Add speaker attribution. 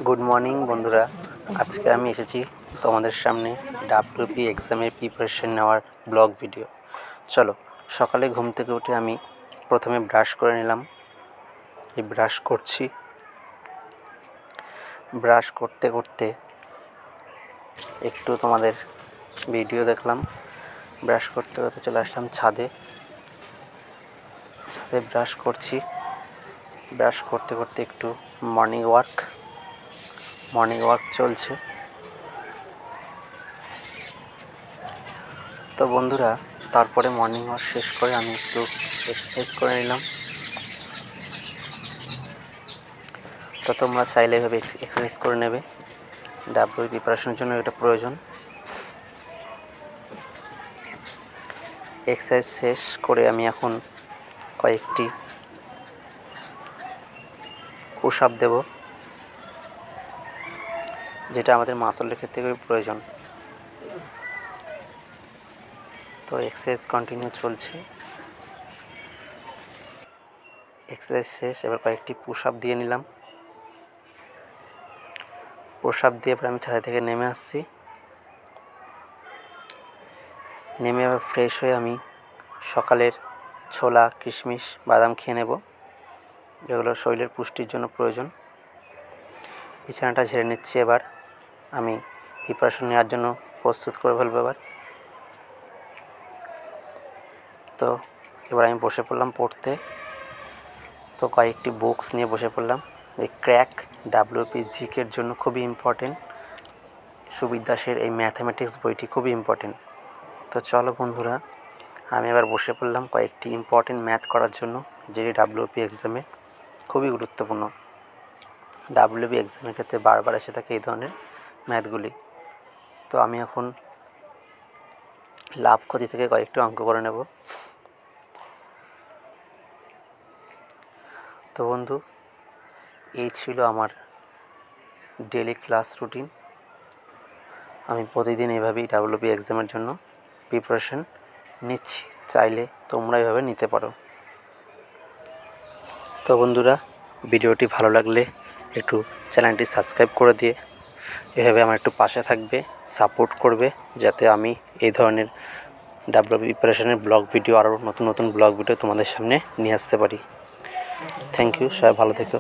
Speaker 1: Good morning বন্ধুরা, আজকে আমি এসেছি তোমাদের সামনে ডাব্লিউপি এক্সামের প্রিপারেশন নেওয়ার ব্লগ ভিডিও। চলো, সকালে ঘুম থেকে উঠে আমি প্রথমে ব্রাশ করে নিলাম। এই ব্রাশ করছি, ব্রাশ করতে করতে একটু তোমাদের ভিডিও দেখলাম। ব্রাশ করতে করতে চলে আসলাম ছাদে ব্রাশ করছি। ব্রাশ করতে করতে একটু মর্নিং ওয়াক চলছে। তো বন্ধুরা, তারপরে মর্নিং ওয়াক শেষ করে আমি একটু এক্সারসাইজ করে নিলাম। তো তোমরা চাইলে এভাবে এক্সারসাইজ করে নেবে, ডাব্লিউ প্রিপারেশনের জন্য এটা প্রয়োজন। এক্সারসাইজ শেষ করে আমি এখন কয়েকটি পুশ আপ দেব, যেটা আমাদের মাসলের ক্ষেত্রে খুবই প্রয়োজন। তো এক্সারসাইজ কন্টিনিউ চলছে। এক্সারসাইজ শেষ, এবার কয়েকটি পুশ আপ দিয়ে নিলাম। পুশ আপ দিয়ে এবার আমি ছাদ থেকে নেমে আসছি। নেমে আবার ফ্রেশ হয়ে আমি সকালের ছোলা, কিশমিশ, বাদাম খেয়ে নেব, যেগুলো শরীরের পুষ্টির জন্য প্রয়োজন। বিছানাটা ঝেড়ে নিচ্ছি। এবার আমি প্রিপারেশন নেওয়ার জন্য প্রস্তুত করে ফেলবো। তো এবার আমি বসে পড়লাম পড়তে। তো কয়েকটি বুকস নিয়ে বসে পড়লাম। এই ক্র্যাক ডাব্লিউপি জিকের জন্য খুবই ইম্পর্টেন্ট। সুবিদ দাসের এই ম্যাথামেটিক্স বইটি খুবই ইম্পর্টেন্ট। তো চলো বন্ধুরা, আমি এবার বসে পড়লাম কয়েকটি ইম্পর্টেন্ট ম্যাথ করার জন্য, যেটি ডাব্লিউপি এক্সামে খুবই গুরুত্বপূর্ণ। ডাব্লিউপি এক্সামের ক্ষেত্রে বারবার এসে থাকে এই ধরনের ম্যাথগুলি। তো আমি এখন লাভ ক্ষতি থেকে কয়েকটি অঙ্ক করে নেব। তো বন্ধু, এই ছিল আমার ডেলি ক্লাস রুটিন। আমি প্রতিদিন এভাবেই ডাব্লিউপি এক্সামের জন্য প্রিপারেশন নিচ্ছি। চাইলে তোমরা এভাবে নিতে পারো। তো বন্ধুরা, ভিডিওটি ভালো লাগলে একটু চ্যানেলটি সাবস্ক্রাইব করে দিয়ে এভাবে আমার একটু পাশে থাকবে, সাপোর্ট করবে, যাতে আমি এই ধরনের ডাব্লিউপি প্রিপারেশনের ব্লগ ভিডিও, আরও নতুন নতুন ব্লগ ভিডিও তোমাদের সামনে নিয়ে আসতে পারি। থ্যাংক ইউ, সবাই ভালো থেকো।